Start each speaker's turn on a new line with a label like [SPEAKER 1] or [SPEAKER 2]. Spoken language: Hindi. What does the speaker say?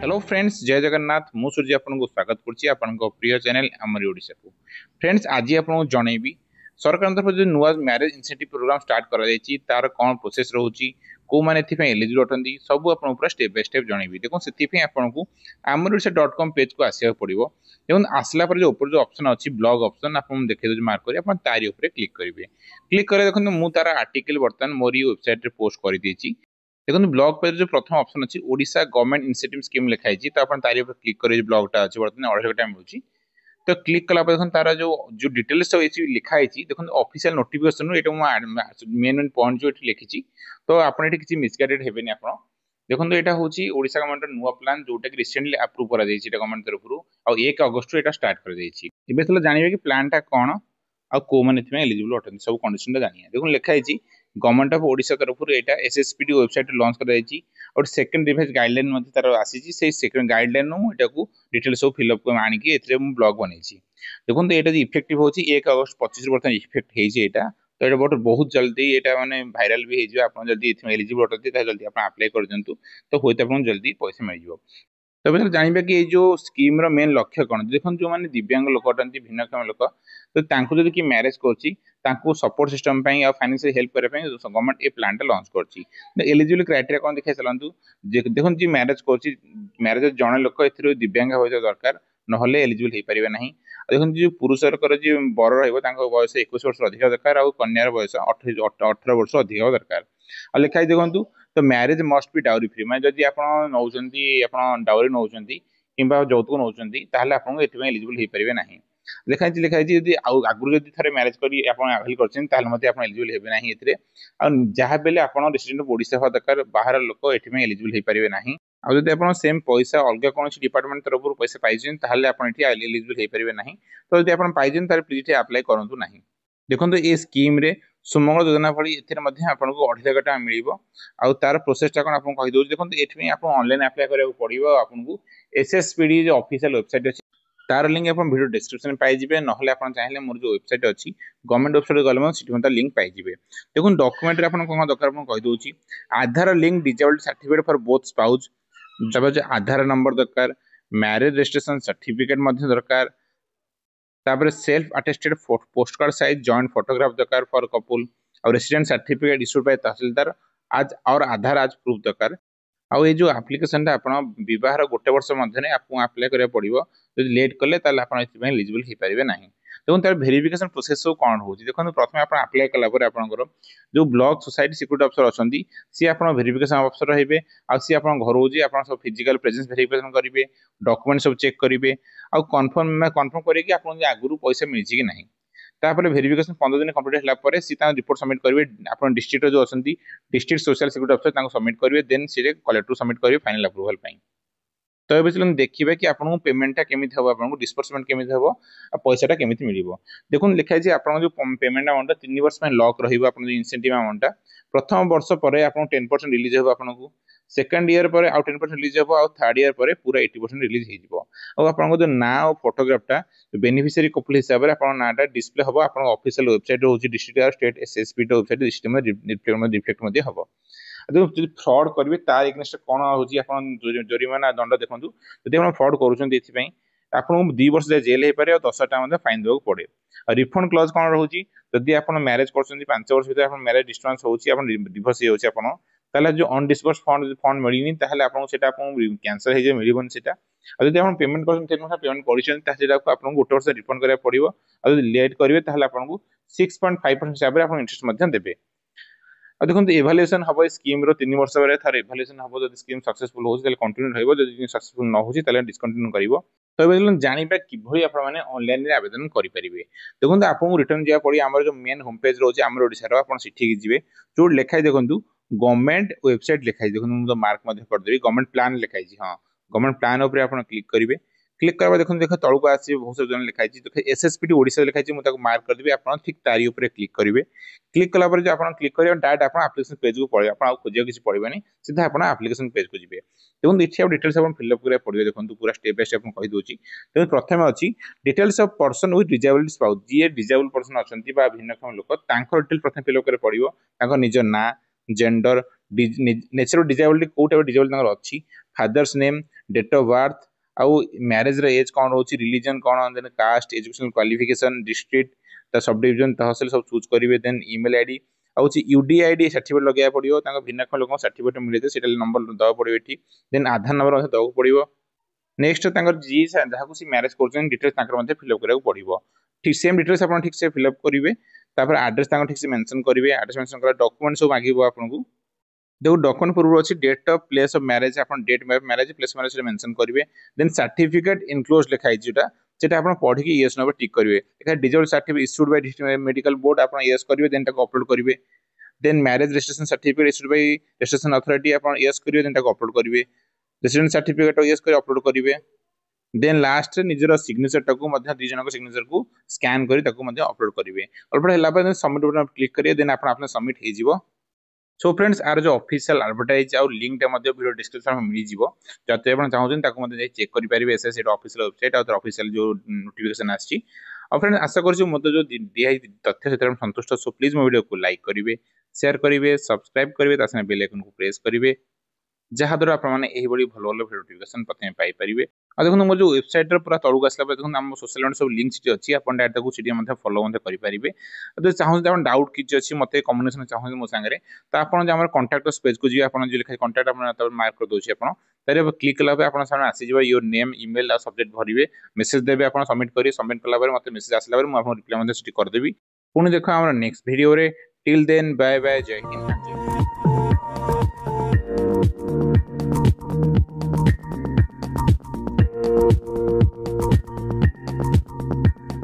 [SPEAKER 1] हेलो फ्रेंड्स, जय जगन्नाथ। मु सूर्य आपको स्वागत करुच्ची आपण प्रिय चैनल आमरी ओडिशा को। फ्रेंड्स, आज आपको जनइबी सरकार तरफ जो नुआ मैरेज इनसेंटिव प्रोग्राम स्टार्ट करा जायछि तार कोन प्रोसेस रहउछि, को माने एथि एलिजिबल अटंदी, सब आपन पूरा स्टेप बाय स्टेप जनइबी। देखो सेति आपको amriodisha.com पेज को आसिया पड़िबो। देखो आसला पर जो ऊपर जो ऑप्शन अछि ब्लॉग ऑप्शन आपन देखे दो मार्क करी आपन तारी ऊपर क्लिक करिवे। क्लिक करे देखो मु तार आर्टिकल वर्तमान मोरी वेबसाइट रे पोस्ट करि देछि। देखो ब्लॉग पेज जो प्रथम ऑप्शन अच्छी ओडिशा गवर्नमेंट इनिशिएटिव स्कीम लिखाई तो अपन तारी ऊपर क्लिक करें। ब्लॉगटा अच्छे बर्तमान 250 टाइम मिलूँ तो क्लिक कला देखो तार जो जो डिटेल्स लिखाई देखो ऑफिशियल नोटिफिकेशन ये मेन मेन पॉइंट जो लिखी तो आपड़ किसी मिसगाइडेड हेबेनी आप देखो यहाँ हूँ ओडिशा गवर्नमेंट नुआ प्लान जोटा कि रिसेंटली अप्रूव कर गवर्नमेंट तरफ 1 अगस्त ये स्टार्ट कर जानवे कि प्लानटा कौन आउ मैंने एलिजिबल अटन सब कंडीशन जानिए। देखो लिखाई गवर्नमेंट ऑफ ओडिशा तरफ एटा एसएसपीडी वेबसाइट लॉन्च कराई और सेकंड रिवाइज गाइडलाइन मध्ये तार आसी से सेकंड गाइडलाइन नु एटा को डिटेल सब फिल अप आनी कि एथरे मु ब्लॉग बनैछि। देखो एटा इफेक्टिव होछि 1 अगस्त 25 वर्तमान इफेक्ट हेछि एटा तो एटा बहुत जल्दी एटा माने वायरल भी हेजि। आपन जल्दी इथमे एलिजिबल अटति त जल्दी आपन अप्लाई कर दियंतु तो होइते आपन जल्दी पैसा मिल जिवो। तबे जानबे कि जो स्कीम रो मेन लक्ष्य कोन देखन जो माने दिव्यांग लोक अटंती भिन्नक्षम लोक तो तांको जदि कि मैरेज करछि तांको सपोर्ट सिस्टम पई आ फाइनेंशियल हेल्प करे पई गवर्नमेंट ए प्लान टा लॉन्च करछि। एलिजिबल क्राइटेरिया कोन देखै चलंतु देखन जी मैरेज करछि मैरेज जणे लोक एथिरो दिव्यांग होय दरकार नहले एलिजिबल हे परिबे नाही। देखन जी पुरुषर कर जी बर रहइबो तांको बयस 21 वर्ष अधिक दरकार आ कन्यार बयस 18 वर्ष अधिक दरकार। आ लिखाई देखंतु तो marriage must be dowry free माने जदि आपण नौचंती आपण डाउरी नौचंती किंबा जौतुक नौचंती ताहले आपण एथिमे एलिजिबल हे परिबे नाही। लिखाई जदि आगु जदि थरे मैरेज करी आपण अवेल करछन ताहले मते आपण एलिजिबल हेबे नाही एथिरे। आ जहा बेले आपण रेसिडेंट ऑफ ओडिशा हो दरकार बाहर लोक एथिमे एलिजिबल हे परिबे नाही। आ जदि आपण सेम पैसा अलग कोनसी डिपार्टमेंट तरफ पैसा पाइछन ताहले आपण एथि एलिजिबल हे परिबे नाही। तो जदि आपण पाइछन तारे प्लीज एथि अप्लाई करंतु नाही। देखो ये स्कीम रे सुमंगल योजना भली एथिरे मध्ये आपनको 2.5 लाख टका मिलिबो। आ तार प्रोसेस टा कोन आपन कहि दउ देखो एथि आपन ऑनलाइन अप्लाई करबा पड़िबो। आपनको एसएसपीडी जो ऑफिशियल वेबसाइट अछि तार लिंक अपन वीडियो डिस्क्रिप्शन पाई जिवे नहले अपन चाहिले मोर जो वेबसाइट अछि गवर्नमेंट वेबसाइट गले मन सिटी मता लिंक पाई जिवे। देखो डॉक्यूमेंट रे अपन कोन दरकार अपन कहि दउची Aadhaar link disabled certificate for both spouse जब आधार नंबर दरकार मैरिज रजिस्ट्रेशन सर्टिफिकेट मध्ये दरकार तापर self attested post card size joint photograph दरकार फॉर कपल और resident certificate issued by tahsildar आज और आधार आज प्रूफ दरकार। आउ ये जो एप्लिकेशन टा आपण विवाहर गोटे वर्ष मध्य आपको अप्लाई करिया पड़िबो। जदि लेट कले ताले आपण एथि एलिजिबल हे परिबे नाही। देखो तार वेरिफिकेशन प्रोसेस सब कोन होची देखो प्रथमे आपण अप्लाई कला पर आपनकर जो ब्लॉक सोसाइटी सिक्योरिटी अफसर अछंती सी आपण वेरिफिकेशन अफसर हेबे। आ सी आपण घर होजी आपण सब फिजिकल प्रेजेंस वेरिफिकेशन करिवे डॉक्यूमेंट सब चेक करिवे आ कन्फर्म करे कि आपण जे आगुरु पैसा मिलची कि नाही। तापर वेरिफिकेशन 15 दिन कंप्लीट होला पर सी ता रिपोर्ट सबमिट करिवे आपण डिस्ट्रिक्ट जो अछंती डिस्ट्रिक्ट सोशल सिक्योरिटी अफसर ताको सबमिट करिवे देन सी कलेक्टर सबमिट करिवे फाइनल अप्रूवल पई। तो ये चलो देखिए कि आपको पेमेंटा केमी हम आपको डिस्पर्समेंट केमी हम पैसाटा केमी मिल। देखो लिखाई आप जो पेमेंट अमाउंट 3 वर्ष में लॉक रहा इनसेंटिव अमाउंट प्रथम वर्ष पर आपको 10% रिलीज हो आपको सेकंड ईयर पर आउ 10% रिलीज हो आउ थर्ड ईयर पर पूरा 80% रिलीज हो आपको जो ना और फोटोग्राफटा बेनिफिशियरी कपल हिसाब से आपन नाटा डिस्प्ले हम आप ऑफिशियल वेबसाइट हो district state SSP website system reflect मध्ये हम। जो फ्रॉड करेंगे तार एगेंस्ट कौन हो जरिमाना दंड देखो जब आप फ्रॉड करें आपको 2 वर्ष जेल हो पारे और 10 टाइम फाइन देवाक पड़े। रिफंड क्लॉज कौन रोचे जदि आप मैरेज कर 5 वर्ष भर मैरेज डिस्टेंस होची डिवोर्स हो जो अनडिस्बर्स फंड मिलनी कैंसर हो मिलबन से जब आप पेमेंट पेमेंट कर गोटे वर्ष रिफंड करा पड़ो और लेट करेंगे आपको 6.5% हिसाब से इंटरेस्ट देते। देखो इभालुएसन हम स्कीम रो 3 वर्ष पर थार इभालुएसन हम जब स्कीम सक्सेसफुल हो कंटिन्यू रहइबो जदि सक्सेसफुल न होची ताले डिस्कंटिन्यू करिवो। तो एबे जानिबा किभली आपण माने ऑनलाइन रे आवेदन करि परिबे। देखो आपको रिटर्न जिया पड़ी हमर जो मेन होम पेज रोचे हमर ओडिसा रो आपण सिठी जिवे जो लिखाई देखंतु गवर्नमेंट वेबसाइट लिखाई देखो मु मार्क मध्ये कर देबी गवर्नमेंट प्लान लिखाई छी। हां गवर्नमेंट प्लान ऊपर आपण क्लिक करिवे क्लिक करबा देखो देख तळको आसी बहुत सब जन लिखाई छी देख एसएसपीटी ओडिसा लिखाई छी मु ताको मार्क कर देबी आपण ठीक तारी ऊपर क्लिक करिवे। क्लिक कला पर जो आपण क्लिक करिवे डायरेक्ट आपण एप्लीकेशन पेज को पड़े आपण खोजिया किसी पड़िबानी सीधा आपण एप्लीकेशन पेज को जिवे। देखो इथे डिटेल्स आपण फिल अप करिया पड़िबे देखो पूरा स्टेप बाय स्टेप कहि दोची। तो प्रथमे अछि details of person with disability spouse जे डिसेबल पर्सन अछंती बा भिन्नक्षम लोक तांकर डिटेल प्रथमे फिल अप करे पड़िबो तांकर निज ना gender nature disability quota disable तांकर अछि father's name, date of birth, आउ मैरिज एज कौन रोचे, रिलीजन कौन, then caste, educational qualification, district, sub division tehsil सब चूज करेंगे। देन ईमेल आईडी आउ यूडीआईडी सर्टिफिकेट लगे पड़ो, भिन्नक्षम लोक सर्टिफिकेट मिले से नंबर दवा पड़ो ये। देन आधार नंबर दवा पड़ो। नेक्स्ट जी जहाँ मैरेज कर डिटेल्स फिलअप करा पड़ो। ठीक सेम डिटेल्स आप ठीक से फिलअप करेंगे। एड्रेस ठीक से मेंशन करेंगे। एड्रेस मेंशन कर डॉक्यूमेंट सब मांगे आपको। देखो डॉक्यूमेंट पूर्व अच्छी date of place of marriage, आप date marriage place marriage mention करेंगे। देन सर्टिफिकेट इनक्लोज लिखाई जेटा आप पढ़ी येस नो टिक करेंगे। Digital certificate issued by medical board आप येस करेंगे। देन अपलोड करेंगे। Then marriage registration certificate issued by registration authority आप येस करेंगे। देन अपलोड करेंगे। रेसिडेंट सर्टिफिकेट येस कर अपलोड करेंगे। देन लास्ट निजर सिग्नेचर टाक दी जन सिग्नेचर को स्कैन कर अपलोड करेंगे। अपलोड है सबमिट बटन क्लिक करेंगे। देन आप सबमिट हो। सो फ्रेंड्स आर जो ऑफिशियल एडवर्टाइज आउ लिंक वीडियो डिस्क्रिप्शन में मिल जाव। जब आप चाहते चेक करेंगे एस ऑफिशियल वेबसाइट और ऑफिशियल जो नोटिफिकेशन आसी। और फ्रेंड्स आशा कर मत जो दिखाई तथ्य से संतुष्ट। सो प्लीज मो वीडियो को लाइक करेंगे, शेयर करेंगे, सब्सक्राइब करेंगे, बेल आइकन को प्रेस करेंगे, जहाँद्वारा आपने भल भल नोटिफिकेशन प्रथम पाइपर। और देखो मोर जो वेबसाइट पूरा तौक आसला देखो आम सोशल मीडिया सब लिंक अच्छी आप डायरेक्ट फॉलो करेंगे। तो चाहते हैं डाउट किसी अच्छी मत कम्युनिकेशन चाहते मो सागर तो आप कंटाक्ट पेज को जी आप लिखा कंटाक्ट मार्क कर दूसरी आप क्लिक कला आप आसीज योर नेम इमेल सब्जेक्ट भरवे मेसेज देवे आप सबमिट करेंगे। सबमिट कला मत मेसेज आसला रिप्लाई करदेवी। पुणी देखो next video till then bye bye, जय हिंद।